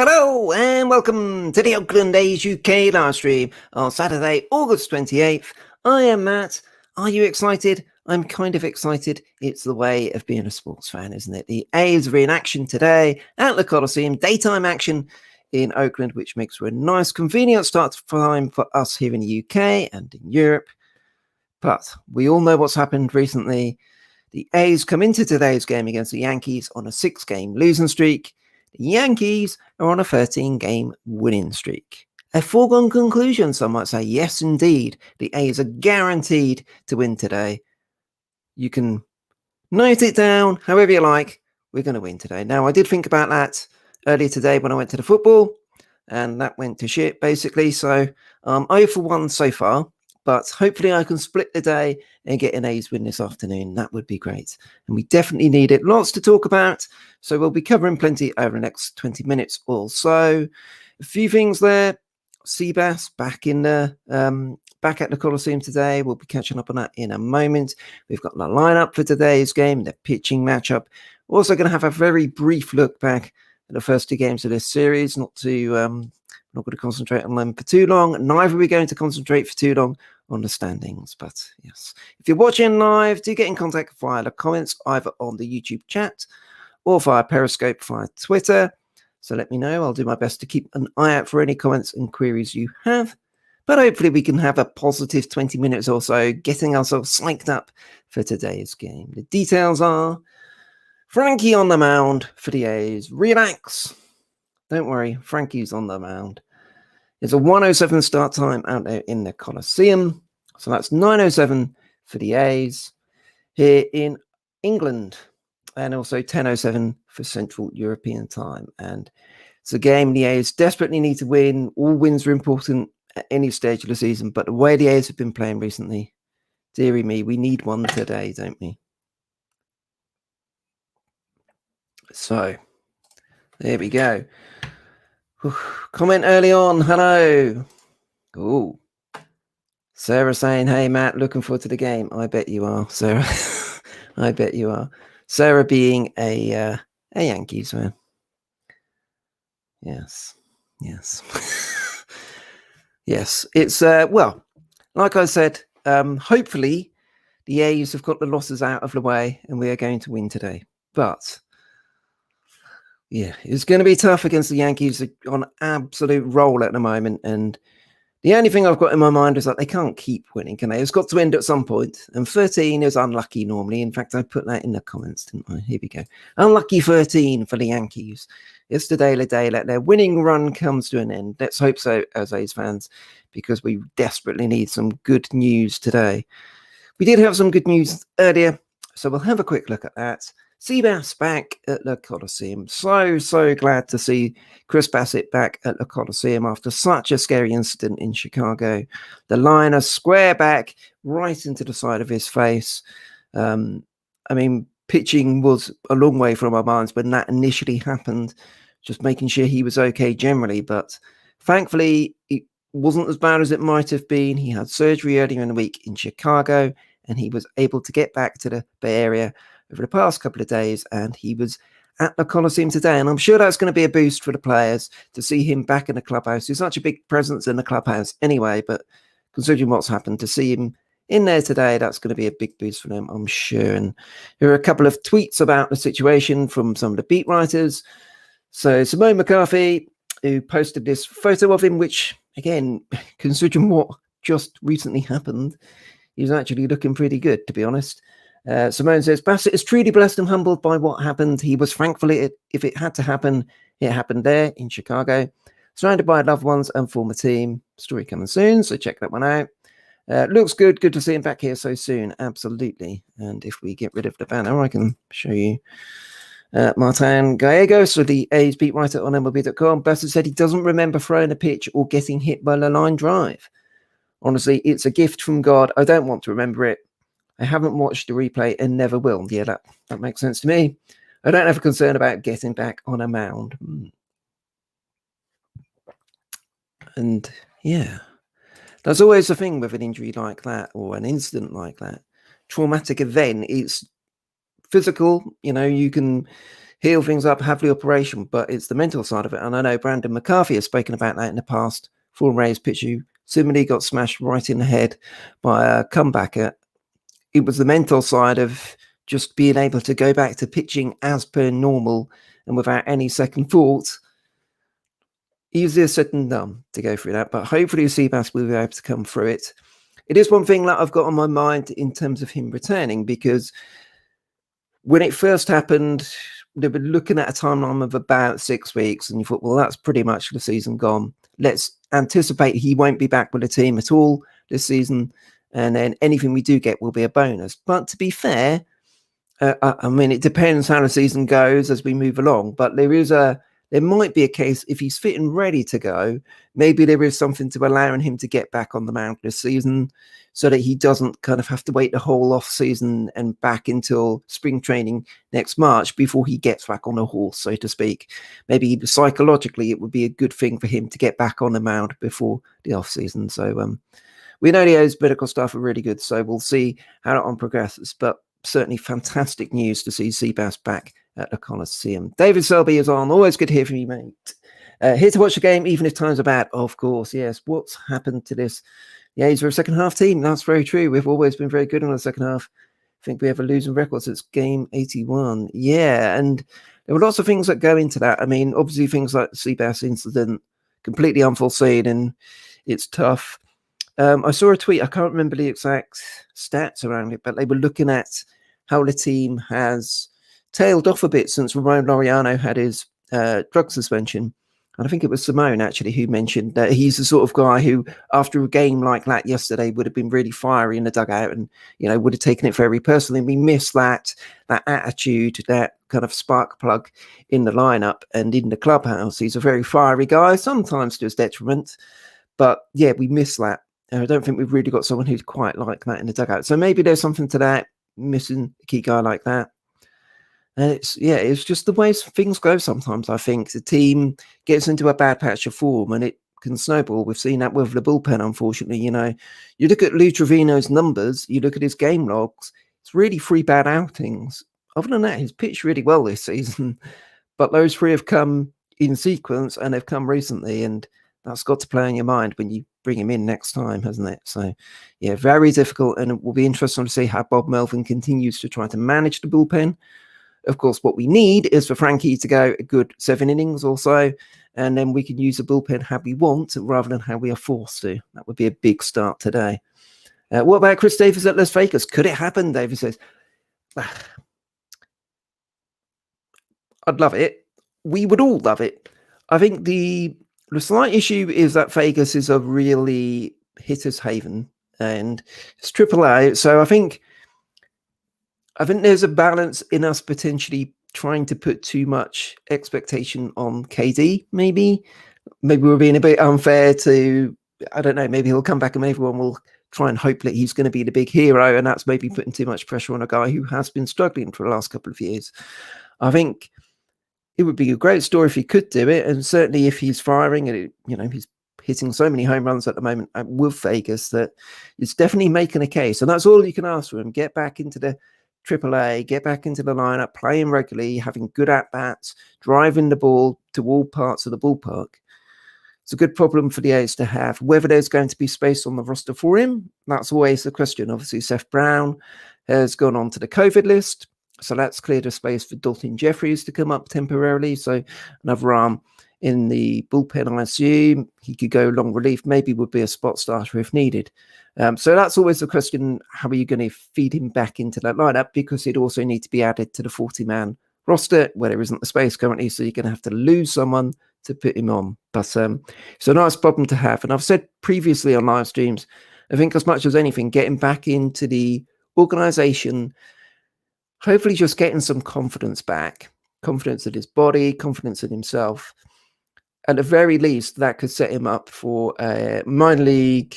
Hello and welcome to the Oakland A's UK live stream on Saturday, August 28th. I am Matt. Are you excited? I'm kind of excited. It's the way of being a sports fan, isn't it? The A's are in action today at the Coliseum, daytime action in Oakland, which makes for a nice, convenient start time for us here in the UK and in Europe. But we all know what's happened recently. The A's come into today's game against the Yankees on a 6-game losing streak. The Yankees are on a 13-game winning streak. A foregone conclusion, some might say. Yes, indeed. The A's are guaranteed to win today. You can note it down however you like. We're going to win today. Now, I did think about that earlier today when I went to the football, and that went to shit, basically. So I'm 0 for 1 so far. But hopefully I can split the day and get an A's win this afternoon. That would be great. And we definitely need it. Lots to talk about. So we'll be covering plenty over the next 20 minutes or so. A few things there. Seabass back at the Coliseum today. We'll be catching up on that in a moment. We've got the lineup for today's game, the pitching matchup. We're also going to have a very brief look back at the first 2 games of this series. Not going to concentrate on them for too long. Neither are we going to concentrate for too long on the standings. But yes, if you're watching live, do get in contact via the comments, either on the YouTube chat or via Periscope, via Twitter. So let me know. I'll do my best to keep an eye out for any comments and queries you have. But hopefully we can have a positive 20 minutes or so, getting ourselves psyched up for today's game. The details are Frankie on the mound for the A's. Relax. Don't worry, Frankie's on the mound. It's a 1:07 start time out there in the Coliseum. So that's 9:07 for the A's here in England. And also 10:07 for Central European time. And it's a game the A's desperately need to win. All wins are important at any stage of the season. But the way the A's have been playing recently, dearie me, we need one today, don't we? So there we go. Comment early on. Hello. Oh, Sarah saying, hey, Matt, looking forward to the game. I bet you are, Sarah. I bet you are. Sarah being a Yankees fan. Yes. Yes. It's, well, like I said, hopefully the A's have got the losses out of the way and we are going to win today. But yeah, it's going to be tough against the Yankees on absolute roll at the moment. And the only thing I've got in my mind is that they can't keep winning, can they? It's got to end at some point. And 13 is unlucky normally. In fact, I put that in the comments, didn't I? Here we go. Unlucky 13 for the Yankees. It's the day that their winning run comes to an end. Let's hope so as A's fans, because we desperately need some good news today. We did have some good news earlier, so we'll have a quick look at that. Seabass back at the Coliseum. So glad to see Chris Bassett back at the Coliseum after such a scary incident in Chicago. The liner square back right into the side of his face. I mean, pitching was a long way from our minds when that initially happened, just making sure he was okay generally. But thankfully, it wasn't as bad as it might have been. He had surgery earlier in the week in Chicago, and he was able to get back to the Bay Area over the past couple of days, and he was at the Coliseum today. And I'm sure that's going to be a boost for the players to see him back in the clubhouse. He's such a big presence in the clubhouse anyway, but considering what's happened, to see him in there today, that's going to be a big boost for them, I'm sure. And there are a couple of tweets about the situation from some of the beat writers. So Simone McCarthy, who posted this photo of him, which, again, considering what just recently happened, he's actually looking pretty good, to be honest. Simone says, Bassett is truly blessed and humbled by what happened. He was thankfully, if it had to happen, it happened there in Chicago. Surrounded by loved ones and former team. Story coming soon, so check that one out. Looks good. Good to see him back here so soon. Absolutely. And if we get rid of the banner, I can show you Martin Gallegos, so the A's beat writer on MLB.com. Bassett said he doesn't remember throwing a pitch or getting hit by the line drive. Honestly, it's a gift from God. I don't want to remember it. I haven't watched the replay and never will. Yeah, that makes sense to me. I don't have a concern about getting back on a mound. And yeah, there's always a thing with an injury like that or an incident like that. Traumatic event, it's physical. You know, you can heal things up, have the operation, but it's the mental side of it. And I know Brandon McCarthy has spoken about that in the past. Full Rays pitcher who similarly got smashed right in the head by a comebacker. It was the mental side of just being able to go back to pitching as per normal and without any second thought. Easier said than done to go through that, but hopefully Seabass will be able to come through it. It is one thing that I've got on my mind in terms of him returning, because when it first happened, they were looking at a timeline of about 6 weeks, and you thought, well, that's pretty much the season gone. Let's anticipate he won't be back with the team at all this season, and then anything we do get will be a bonus. But to be fair, I mean, it depends how the season goes as we move along, but there might be a case if he's fit and ready to go, maybe there is something to allowing him to get back on the mound this season so that he doesn't kind of have to wait the whole off season and back until spring training next March before he gets back on a horse, so to speak. Maybe psychologically it would be a good thing for him to get back on the mound before the off season. So we know the O's medical staff are really good, so we'll see how that one progresses. But certainly fantastic news to see Seabass back at the Coliseum. David Selby is on. Always good to hear from you, mate. Here to watch the game, even if times are bad. Of course, yes. What's happened to this? The A's are a second half team. That's very true. We've always been very good in the second half. I think we have a losing record since game 81. Yeah, and there were lots of things that go into that. I mean, obviously things like the Seabass incident, completely unforeseen, and it's tough. I saw a tweet, I can't remember the exact stats around it, but they were looking at how the team has tailed off a bit since Ramon Laureano had his drug suspension. And I think it was Simone, actually, who mentioned that he's the sort of guy who, after a game like that yesterday, would have been really fiery in the dugout and, would have taken it very personally. We miss that attitude, that kind of spark plug in the lineup and in the clubhouse. He's a very fiery guy, sometimes to his detriment. But, yeah, we miss that. I don't think we've really got someone who's quite like that in the dugout. So maybe there's something to that, missing a key guy like that. And it's just the way things go sometimes. I think the team gets into a bad patch of form and it can snowball. We've seen that with the bullpen, unfortunately. You look at Lou Trevino's numbers, you look at his game logs, it's really 3 bad outings. Other than that, he's pitched really well this season. But those 3 have come in sequence and they've come recently, and that's got to play on your mind when you bring him in next time, hasn't it? So, yeah, very difficult, and it will be interesting to see how Bob Melvin continues to try to manage the bullpen. Of course, what we need is for Frankie to go a good 7 innings or so, and then we can use the bullpen how we want rather than how we are forced to. That would be a big start today. What about Chris Davis at Las Vegas? Could it happen? Davis says, I'd love it. We would all love it. I think the slight issue is that Vegas is a really hitter's haven and it's AAA. So I think there's a balance in us potentially trying to put too much expectation on KD. Maybe we're being a bit unfair to, I don't know, maybe he'll come back and everyone will try and hope that he's going to be the big hero. And that's maybe putting too much pressure on a guy who has been struggling for the last couple of years. I think it would be a great story if he could do it. And certainly if he's firing and, he's hitting so many home runs at the moment with Vegas that it's definitely making a case. And that's all you can ask for him. Get back into the AAA, get back into the lineup, playing regularly, having good at-bats, driving the ball to all parts of the ballpark. It's a good problem for the A's to have. Whether there's going to be space on the roster for him, that's always the question. Obviously, Seth Brown has gone on to the COVID list, so that's cleared a space for Dalton Jeffries to come up temporarily. So another arm in the bullpen, I assume. He could go long relief, maybe would be a spot starter if needed. So that's always the question, how are you going to feed him back into that lineup? Because he'd also need to be added to the 40-man roster where there isn't the space currently, so you're going to have to lose someone to put him on. But it's a nice problem to have. And I've said previously on live streams, I think as much as anything, getting back into the organization, hopefully just getting some confidence back, confidence in his body, confidence in himself. At the very least, that could set him up for a minor league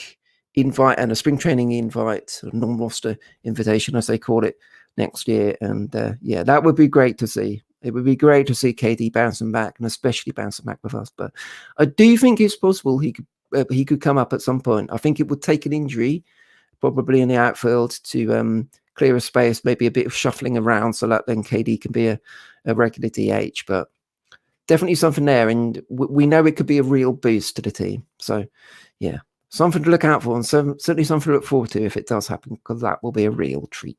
invite and a spring training invite, a non-roster invitation, as they call it, next year. And that would be great to see. It would be great to see KD bouncing back, and especially bouncing back with us. But I do think it's possible he could come up at some point. I think it would take an injury, probably in the outfield, to clear of space, maybe a bit of shuffling around so that then KD can be a regular DH. But definitely something there, and we know it could be a real boost to the team. So, yeah, something to look out for, and certainly something to look forward to if it does happen, because that will be a real treat.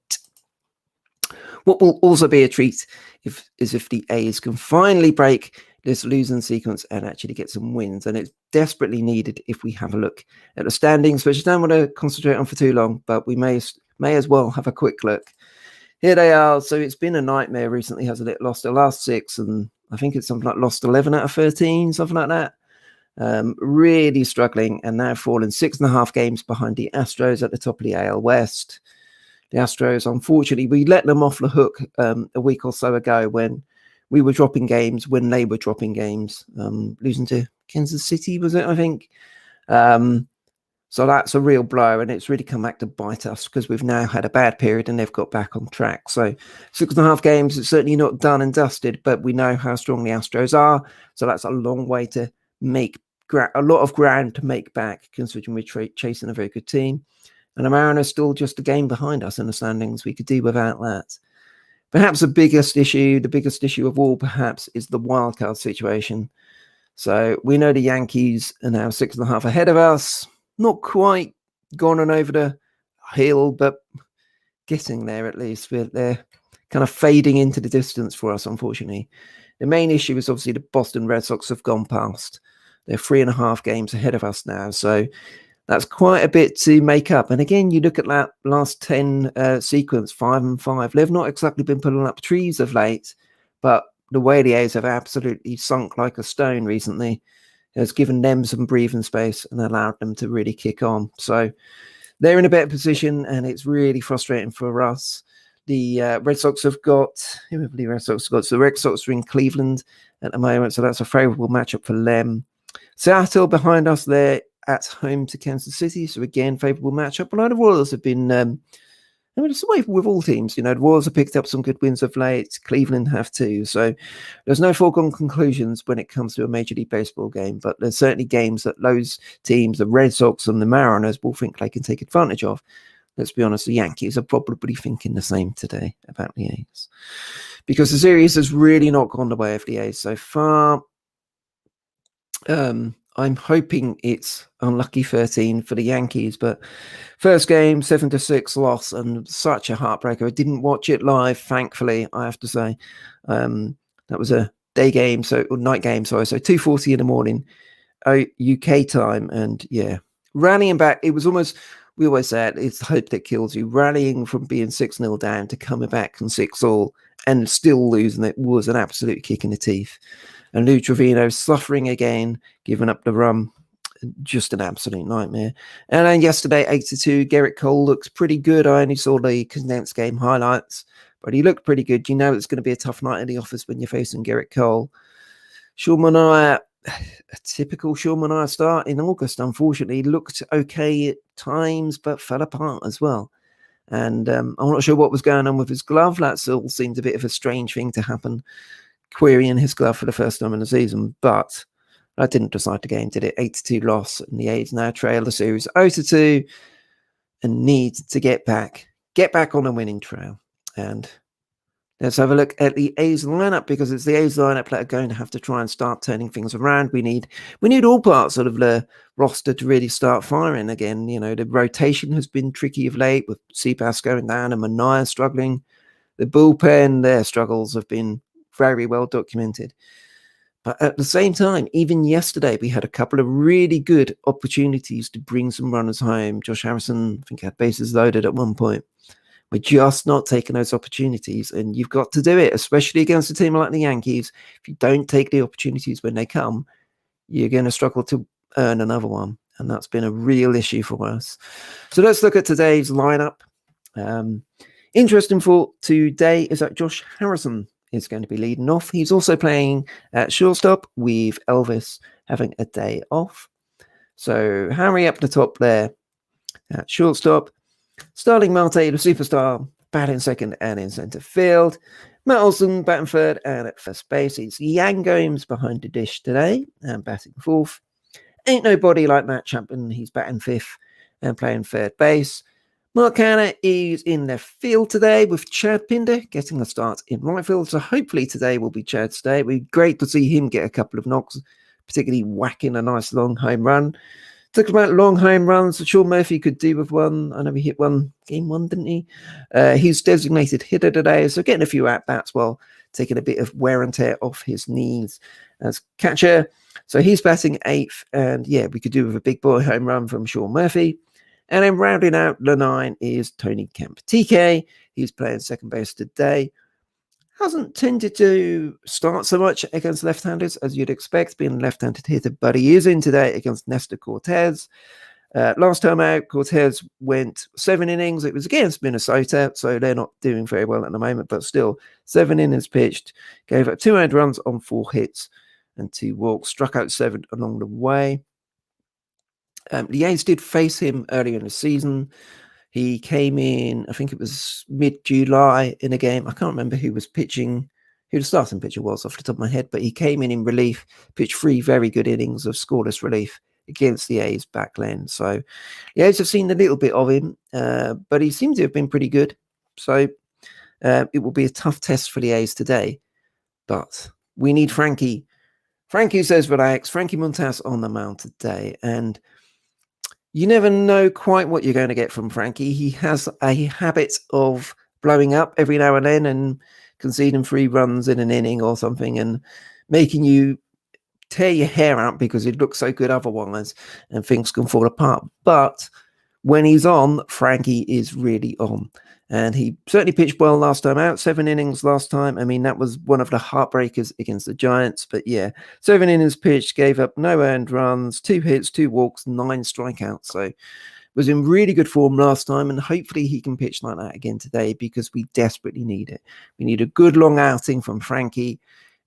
What will also be a treat is if the A's can finally break this losing sequence and actually get some wins, and it's desperately needed if we have a look at the standings, which I don't want to concentrate on for too long, but we may as well have a quick look. Here they are. So it's been a nightmare recently, hasn't it? Lost the last 6, and I think it's something like lost 11 out of 13, something like that. Really struggling, and now falling 6.5 games behind the Astros at the top of the AL West. The Astros, unfortunately, we let them off the hook a week or so ago when we were dropping games, when they were dropping games, losing to Kansas City, was it, I think? So that's a real blow, and it's really come back to bite us because we've now had a bad period and they've got back on track. So 6.5 games, it's certainly not done and dusted, but we know how strong the Astros are. So that's a long way to make a lot of ground to make back, considering we're chasing a very good team. And the Mariners still just a game behind us in the standings. We could do without that. Perhaps the biggest issue of all, perhaps, is the wildcard situation. So we know the Yankees are now 6.5 ahead of us. Not quite gone on over the hill, but getting there at least. They're kind of fading into the distance for us, unfortunately. The main issue is obviously the Boston Red Sox have gone past. They're 3.5 games ahead of us now. So that's quite a bit to make up. And again, you look at that last 10 sequence, 5-5. They've not exactly been pulling up trees of late, but the way the A's have absolutely sunk like a stone recently has given them some breathing space and allowed them to really kick on. So they're in a better position, and it's really frustrating for us. The Red Sox have got, who have the Red Sox got? So the Red Sox are in Cleveland at the moment, so that's a favourable matchup for them. Seattle behind us there at home to Kansas City, so again, favourable matchup. A lot of Royals have been, it's the way with all teams, the Royals have picked up some good wins of late. Cleveland have too. So there's no foregone conclusions when it comes to a Major League Baseball game, but there's certainly games that those teams, the Red Sox and the Mariners, will think they can take advantage of. Let's be honest, the Yankees are probably thinking the same today about the A's, because the series has really not gone the way of the A's so far. I'm hoping it's unlucky 13 for the Yankees, but first game, 7-6 loss, and such a heartbreaker. I didn't watch it live, thankfully, I have to say. That was a night game, so 2:40 in the morning, UK time, and yeah, rallying back. It was almost, we always say it's the hope that kills you. Rallying from being 6-0 down to coming back from 6-all and still losing it was an absolute kick in the teeth. And Lou Trevino suffering again, giving up the run. Just an absolute nightmare. And then yesterday, 8-2, Gerrit Cole looks pretty good. I only saw the condensed game highlights, but he looked pretty good. You know it's going to be a tough night in the office when you're facing Gerrit Cole. Sean Manaea, a typical Sean Manaea start in August, unfortunately. Looked okay at times, but fell apart as well. And I'm not sure what was going on with his glove. That all seemed a bit of a strange thing to happen, querying his glove for the first time in the season, but that didn't decide the game, did it? 8-2 loss, and the A's now trail the series 0-2 and need to get back on a winning trail. And let's have a look at the A's lineup, because it's the A's lineup that are going to have to try and start turning things around. We need all parts of the roster to really start firing again. The rotation has been tricky of late, with Seabass going down and Manaea struggling. The bullpen, their struggles have been very well documented. But at the same time, even yesterday, we had a couple of really good opportunities to bring some runners home. Josh Harrison, I think, had bases loaded at one point. We're just not taking those opportunities, and you've got to do it, especially against a team like the Yankees. If you don't take the opportunities when they come, you're going to struggle to earn another one, and that's been a real issue for us. So let's look at today's lineup. Interesting for today is that Josh Harrison is going to be leading off. He's also playing at shortstop, with Elvis having a day off. So Harry up the top there at shortstop. Starling Marte, the superstar, batting second and in centre field. Matt Olson batting third and at first base. It's Yan Gomes behind the dish today and batting fourth. Ain't nobody like Matt Chapman. He's batting fifth and playing third base. Mark Hanna is in left field today with Chad Pinder getting the start in right field. So hopefully today will be Chad's day. It'd be great to see him get a couple of knocks, particularly whacking a nice long home run. Talking about long home runs, Sean Murphy could do with one. I know he hit one game one, didn't he? He's designated hitter today, so getting a few at-bats while taking a bit of wear and tear off his knees as catcher. So he's batting 8th, and yeah, we could do with a big boy home run from Sean Murphy. And then rounding out the 9 is Tony Kemp. TK, he's playing second base today. Hasn't tended to start so much against left-handers as you'd expect, being a left-handed hitter, but he is in today against Nestor Cortez. Last time out, Cortez went 7 innings. It was against Minnesota, so they're not doing very well at the moment, but still 7 innings pitched, gave up 2 earned runs on 4 hits and 2 walks, struck out 7 along the way. The A's did face him earlier in the season. He came in, I think it was mid-July in a game. I can't remember who was pitching, who the starting pitcher was off the top of my head, but he came in relief, pitched 3 very good innings of scoreless relief against the A's backline. So the A's have seen a little bit of him, but he seems to have been pretty good. So it will be a tough test for the A's today. But we need Frankie. Frankie says relax. Frankie Montas on the mound today. And you never know quite what you're going to get from Frankie. He has a habit of blowing up every now and then and conceding 3 runs in an inning or something and making you tear your hair out because it looks so good otherwise and things can fall apart. But when he's on, Frankie is really on. And he certainly pitched well last time out, 7 innings last time. I mean, that was one of the heartbreakers against the Giants. But yeah, 7 innings pitched, gave up no earned runs, 2 hits, 2 walks, 9 strikeouts. So was in really good form last time. And hopefully he can pitch like that again today because we desperately need it. We need a good long outing from Frankie.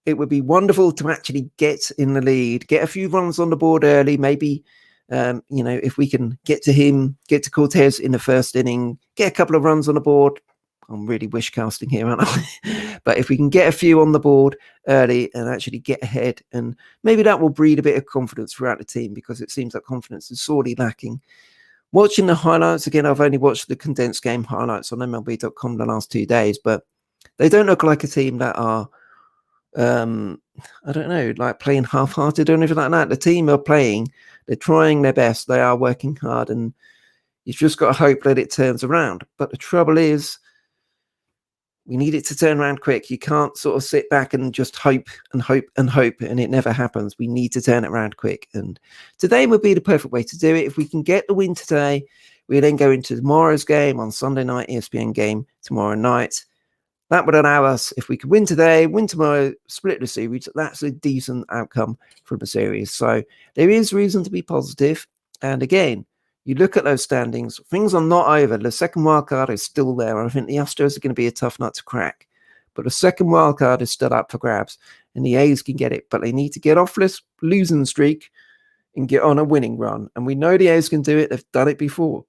It would be wonderful to actually get in the lead, get a few runs on the board early, maybe. If we can get to him, get to Cortez in the first inning, get a couple of runs on the board. I'm really wish casting here, aren't I? But if we can get a few on the board early and actually get ahead, and maybe that will breed a bit of confidence throughout the team because it seems that confidence is sorely lacking. Watching the highlights, again, I've only watched the condensed game highlights on MLB.com the last 2 days, but they don't look like a team that are I don't know, like playing half-hearted or anything like that. The team are playing, they're trying their best, they are working hard, and you've just got to hope that it turns around. But the trouble is, we need it to turn around quick. You can't sort of sit back and just hope and hope and hope, and it never happens. We need to turn it around quick. And today would be the perfect way to do it. If we can get the win today, we then go into tomorrow's game on Sunday night, ESPN game tomorrow night. That would allow us, if we could win today, win tomorrow, split the series, that's a decent outcome from the series. So there is reason to be positive. And again, you look at those standings, things are not over. The second wild card is still there. I think the Astros are going to be a tough nut to crack. But the second wild card is still up for grabs. And the A's can get it. But they need to get off this losing streak and get on a winning run. And we know the A's can do it. They've done it before.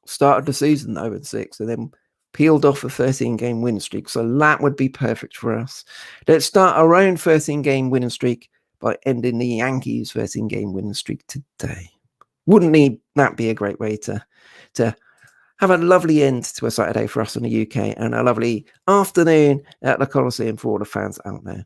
Started the season 0-6 and then peeled off a 13-game winning streak. So that would be perfect for us. Let's start our own 13-game winning streak by ending the Yankees' 13-game winning streak today. Wouldn't that be a great way to have a lovely end to a Saturday for us in the UK and a lovely afternoon at the Coliseum for all the fans out there.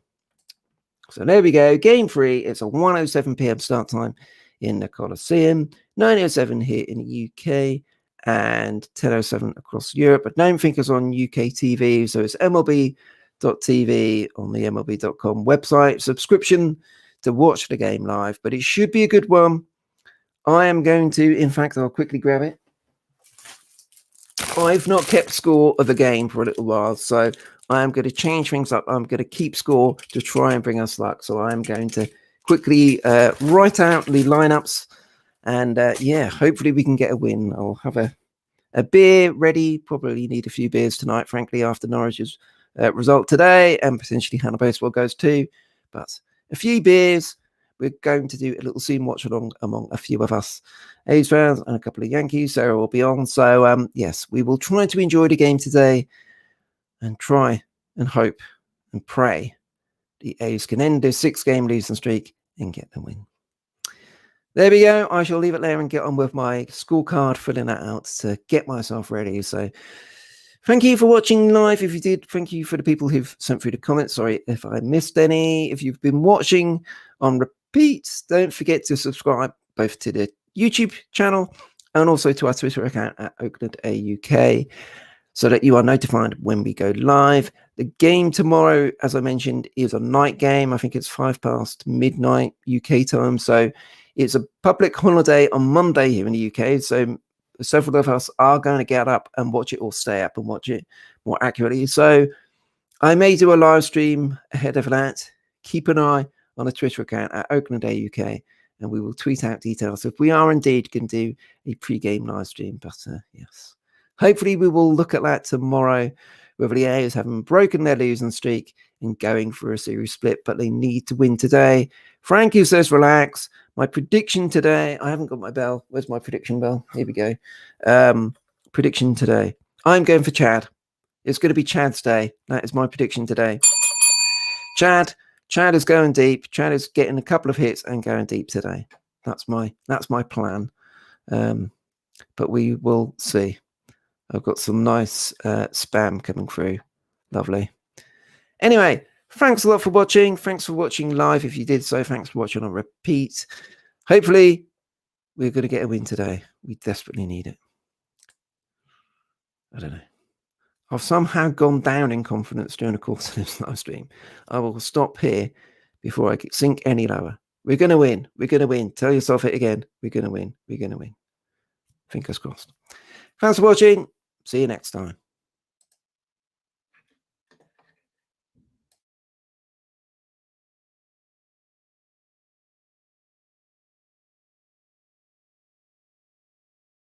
So there we go. Game 3. It's a 1:07 p.m. start time in the Coliseum. 9:07 here in the UK. And 10:07 across Europe. But don't think it's on UK TV. So it's MLB.TV on the MLB.com website. Subscription to watch the game live. But it should be a good one. I am going to, in fact, I'll quickly grab it. I've not kept score of the game for a little while. So I am going to change things up. I'm going to keep score to try and bring us luck. So I'm going to quickly write out the lineups. And hopefully we can get a win. I'll have a beer ready. Probably need a few beers tonight, frankly, after Norwich's result today, and potentially Hannah Baseball goes too. But a few beers. We're going to do a little Zoom watch along among a few of us A's fans and a couple of Yankees. Sarah will be on. So, yes, we will try to enjoy the game today and try and hope and pray the A's can end their 6-game losing streak and get the win. there we go. I shall leave it there and get on with my scorecard, filling that out to get myself ready. So thank you for watching live. If you did, thank you for the people who've sent through the comments. Sorry if I missed any. If you've been watching on repeat, don't forget to subscribe both to the YouTube channel and also to our Twitter account at Oakland AUK, so that you are notified when we go live. The game tomorrow, as I mentioned, is a night game. I think it's 5 past midnight UK time. So it's a public holiday on Monday here in the UK. So several of us are going to get up and watch it, or stay up and watch it more accurately. So I may do a live stream ahead of that. Keep an eye on the Twitter account at Oakland AUK, and we will tweet out details if we are indeed going to do a pre-game live stream. But yes, hopefully we will look at that tomorrow, whether the A's haven't broken their losing streak and going for a series split, but they need to win today. Frankie says relax. My prediction today, I haven't got my bell. Where's my prediction bell? Here we go. Prediction today. I'm going for Chad. It's going to be Chad's day. That is my prediction today. Chad is going deep. Chad is getting a couple of hits and going deep today. That's my plan. But we will see. I've got some nice spam coming through. Lovely. Anyway, thanks a lot for watching. Thanks for watching live. If you did so, thanks for watching on repeat. Hopefully, we're going to get a win today. We desperately need it. I don't know. I've somehow gone down in confidence during the course of this live stream. I will stop here before I sink any lower. We're going to win. We're going to win. Tell yourself it again. We're going to win. We're going to win. Fingers crossed. Thanks for watching. See you next time.